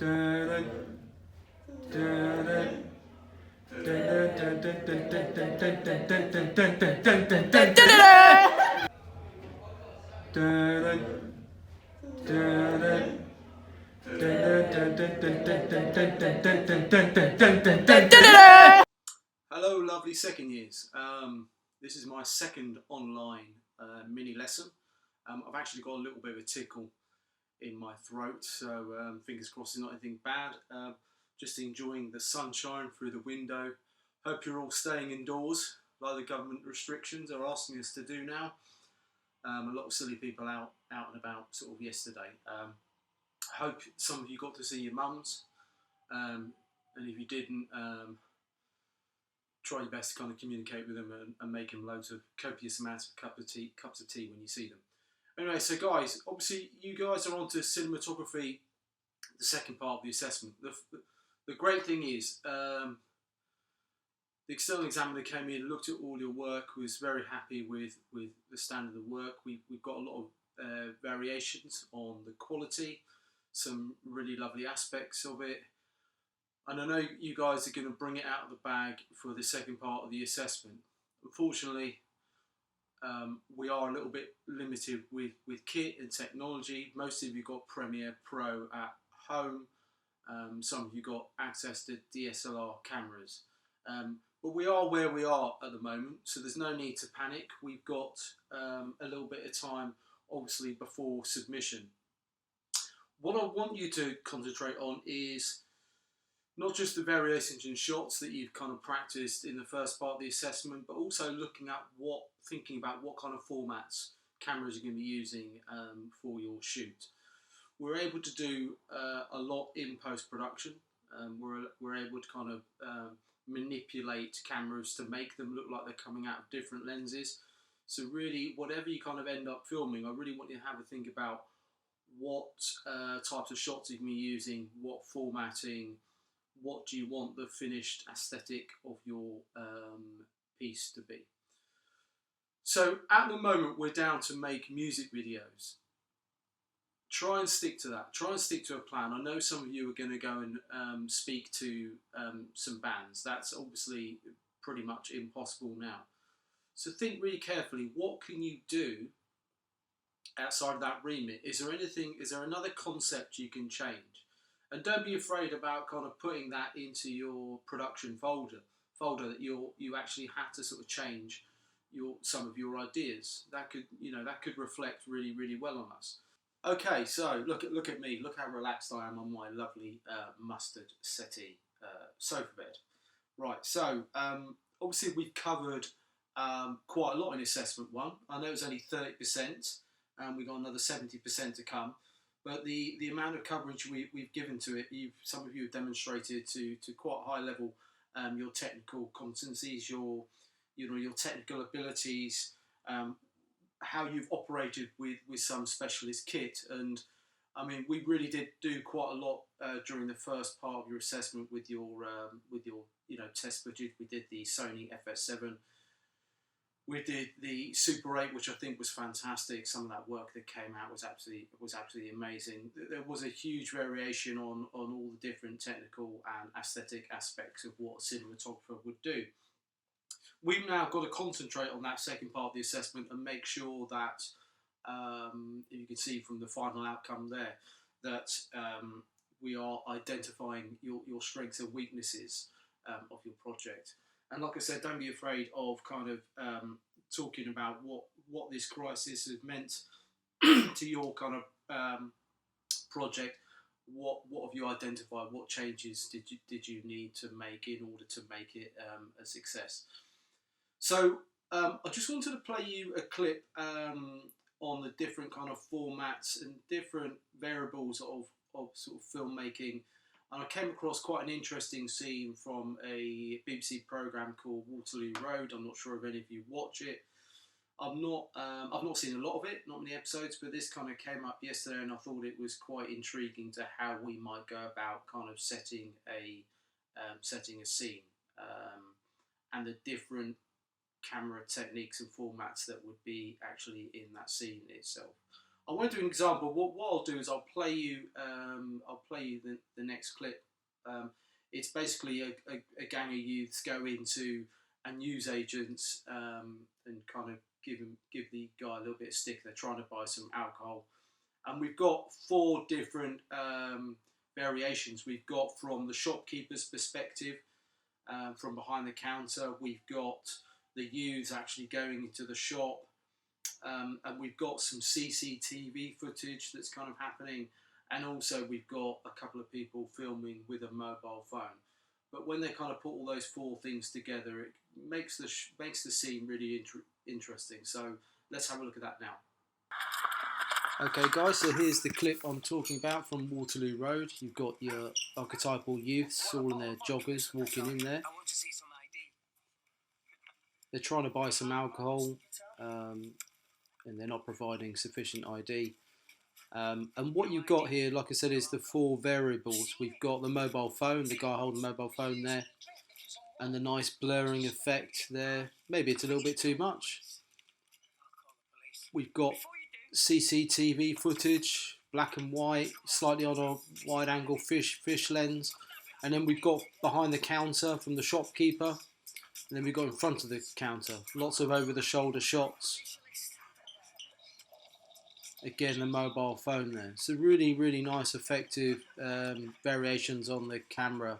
Hello, lovely second years. This is my second online mini lesson. I've actually got a little bit of a tickle in my throat, so fingers crossed it's not anything bad. Just enjoying the sunshine through the window. Hope you're all staying indoors, like the government restrictions are asking us to do now. A lot of silly people out and about sort of yesterday. Hope some of you got to see your mums, and if you didn't, try your best to kind of communicate with them and make them loads of copious amounts of cups of tea when you see them. Anyway, so guys, obviously you guys are on to cinematography, the second part of the assessment. The great thing is, the external examiner came in, looked at all your work, was very happy with the standard of work. We've got a lot of variations on the quality, some really lovely aspects of it. And I know you guys are going to bring it out of the bag for the second part of the assessment. Unfortunately, we are a little bit limited with kit and technology. Most of you got Premiere Pro at home. Some of you got access to DSLR cameras. But we are where we are at the moment, so there's no need to panic. We've got a little bit of time, obviously, before submission. What I want you to concentrate on is not just the variations in shots that you've kind of practiced in the first part of the assessment, but also thinking about what kind of formats cameras you're going to be using for your shoot. We're able to do a lot in post-production. We're able to kind of manipulate cameras to make them look like they're coming out of different lenses. So really, whatever you kind of end up filming, I really want you to have a think about what types of shots you can be using, what formatting, what do you want the finished aesthetic of your piece to be. So at the moment we're down to make music videos. Try and stick to that. Try and stick to a plan. I know some of you are going to go and speak to some bands. That's obviously pretty much impossible now. So think really carefully, what can you do outside of that remit? Is there another concept you can change? And don't be afraid about kind of putting that into your production folder that you actually have to sort of change some of your ideas. That could reflect really, really well on us. Okay, so look at me. Look how relaxed I am on my lovely mustard settee sofa bed. Right. So obviously we've covered quite a lot in assessment one. I know it's only 30%, and we've got another 70% to come. But the amount of coverage we've given to it, some of you have demonstrated to quite a high level your technical competencies, your technical abilities, how you've operated with some specialist kit. And I mean, we really did do quite a lot during the first part of your assessment with your test footage. We did the Sony FS7. We did the Super 8, which I think was fantastic. Some of that work that came out was absolutely amazing. There was a huge variation on all the different technical and aesthetic aspects of what a cinematographer would do. We've now got to concentrate on that second part of the assessment and make sure that, if you can see from the final outcome there, that we are identifying your strengths and weaknesses of your project. And like I said, don't be afraid of kind of talking about what this crisis has meant to your kind of project. What have you identified? What changes did you need to make in order to make it a success? So I just wanted to play you a clip on the different kind of formats and different variables of sort of filmmaking. And I came across quite an interesting scene from a BBC programme called Waterloo Road. I'm not sure if any of you watch it. I've not seen a lot of it, not many episodes, but this kind of came up yesterday, and I thought it was quite intriguing to how we might go about kind of setting a scene and the different camera techniques and formats that would be actually in that scene itself. I want to do an example. What I'll do is I'll play you the next clip. Um, it's basically a gang of youths go into a newsagents and kind of give the guy a little bit of stick. They're trying to buy some alcohol, and we've got four different variations. We've got from the shopkeeper's perspective, from behind the counter. We've got the youths actually going into the shop, and we've got some CCTV footage that's kind of happening, and also we've got a couple of people filming with a mobile phone. But when they kind of put all those four things together, it makes the scene really interesting. So let's have a look at that now. Okay, guys, so here's the clip I'm talking about from Waterloo Road. You've got your archetypal youths all in their joggers walking in there. They're trying to buy some alcohol, and they're not providing sufficient ID. And what you've got here, like I said, is the four variables. We've got the mobile phone, the guy holding the mobile phone there, and the nice blurring effect there. Maybe it's a little bit too much. We've got CCTV footage, black and white, slightly on a wide angle fish lens. And then we've got behind the counter from the shopkeeper. And then we've got in front of the counter, lots of over the shoulder shots. Again, the mobile phone there. So really, really nice, effective variations on the camera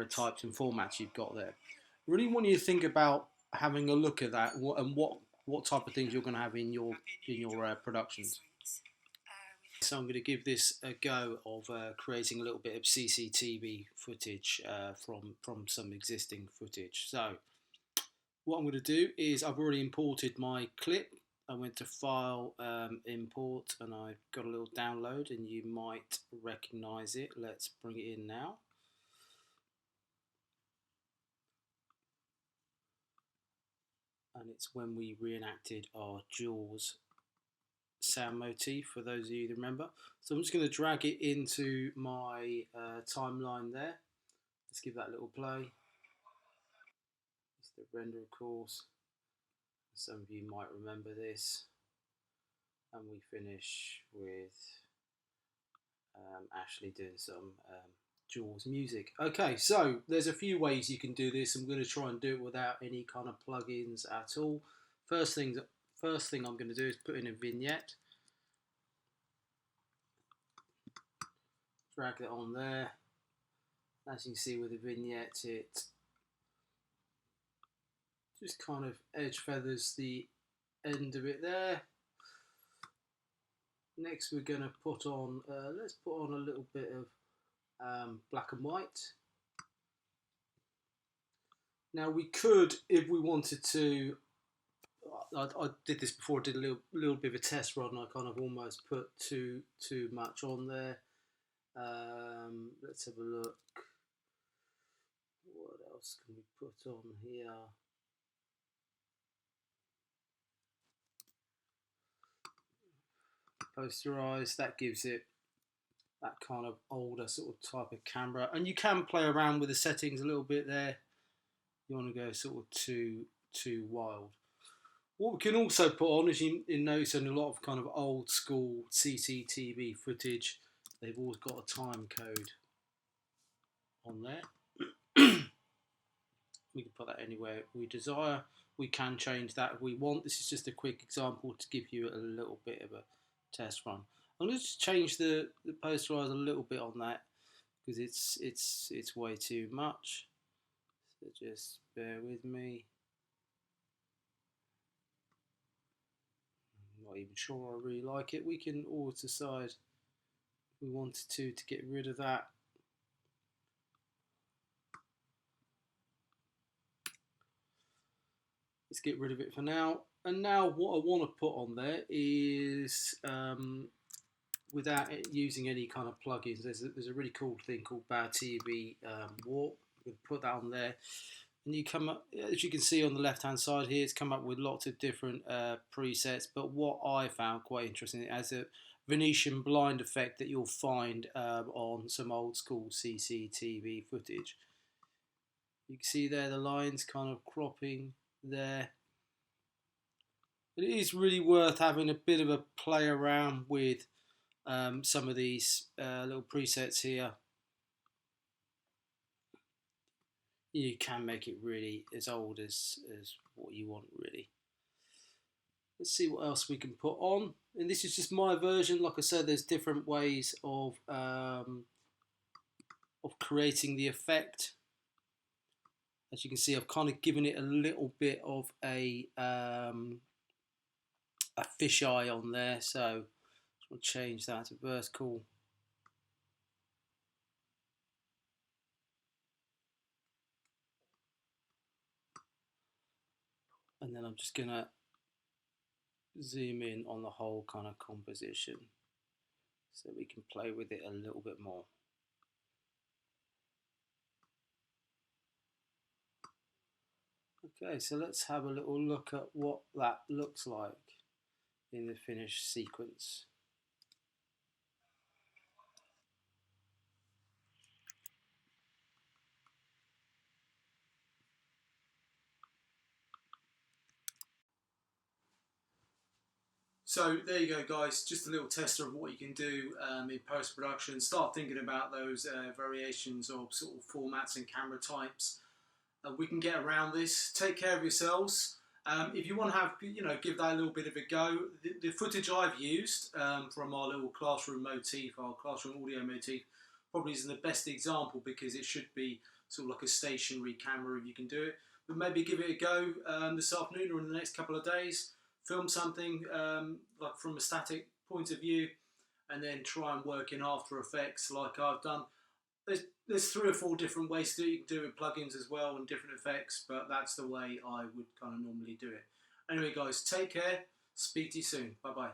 types and formats you've got there. Really want you to think about having a look at that and what type of things you're going to have in your productions. So I'm going to give this a go of creating a little bit of CCTV footage from some existing footage. So what I'm going to do is I've already imported my clip. I went to File, Import, and I've got a little download, and you might recognise it. Let's bring it in now. And it's when we reenacted our Jaws sound motif, for those of you that remember. So I'm just going to drag it into my timeline there. Let's give that a little play. It's the render, of course. Some of you might remember this. And we finish with Ashley doing some Jaws music. Okay, so there's a few ways you can do this. I'm going to try and do it without any kind of plugins at all. First thing I'm going to do is put in a vignette. Drag it on there. As you can see with the vignette, it just kind of edge feathers the end of it there. Next we're going to put on, let's put on a little bit of black and white. Now we could, if we wanted to, I did this before, I did a little bit of a test run, I kind of almost put too much on there. Let's have a look. What else can we put on here? Posterize, that gives it that kind of older sort of type of camera, and you can play around with the settings a little bit there. You want to go sort of too wild. What we can also put on, as you notice in a lot of kind of old school CCTV footage, they've always got a time code on there. We can put that anywhere we desire. We can change that if we want. This is just a quick example to give you a little bit of a test run. I'm going to just change the posterize a little bit on that because it's way too much. So just bear with me. I'm not even sure I really like it. We can always decide if we wanted to get rid of that. Let's get rid of it for now. And now what I want to put on there is, without using any kind of plugins, there's a really cool thing called Bad TV Warp. We can put that on there. And you come up, as you can see on the left hand side here, it's come up with lots of different presets. But what I found quite interesting as a Venetian blind effect that you'll find on some old school CCTV footage. You can see there the lines kind of cropping there. It is really worth having a bit of a play around with some of these little presets here. You can make it really as old as what you want, really. Let's see what else we can put on. And this is just my version. Like I said, there's different ways of creating the effect. As you can see, I've kind of given it a little bit of a fisheye on there, so I'll change that to vertical. And then I'm just gonna zoom in on the whole kind of composition so we can play with it a little bit more. Okay, so let's have a little look at what that looks like in the finished sequence. So there you go, guys, just a little tester of what you can do in post-production. Start thinking about those variations of sort of formats and camera types. We can get around this. Take care of yourselves. If you want to have, give that a little bit of a go, the footage I've used from our little classroom motif, our classroom audio motif, probably isn't the best example because it should be sort of like a stationary camera if you can do it. But maybe give it a go this afternoon or in the next couple of days. Film something like from a static point of view, and then try and work in After Effects like I've done. There's 3 or 4 different ways to do it. You can do it with plugins as well and different effects, but that's the way I would kind of normally do it. Anyway, guys, take care. Speak to you soon. Bye bye.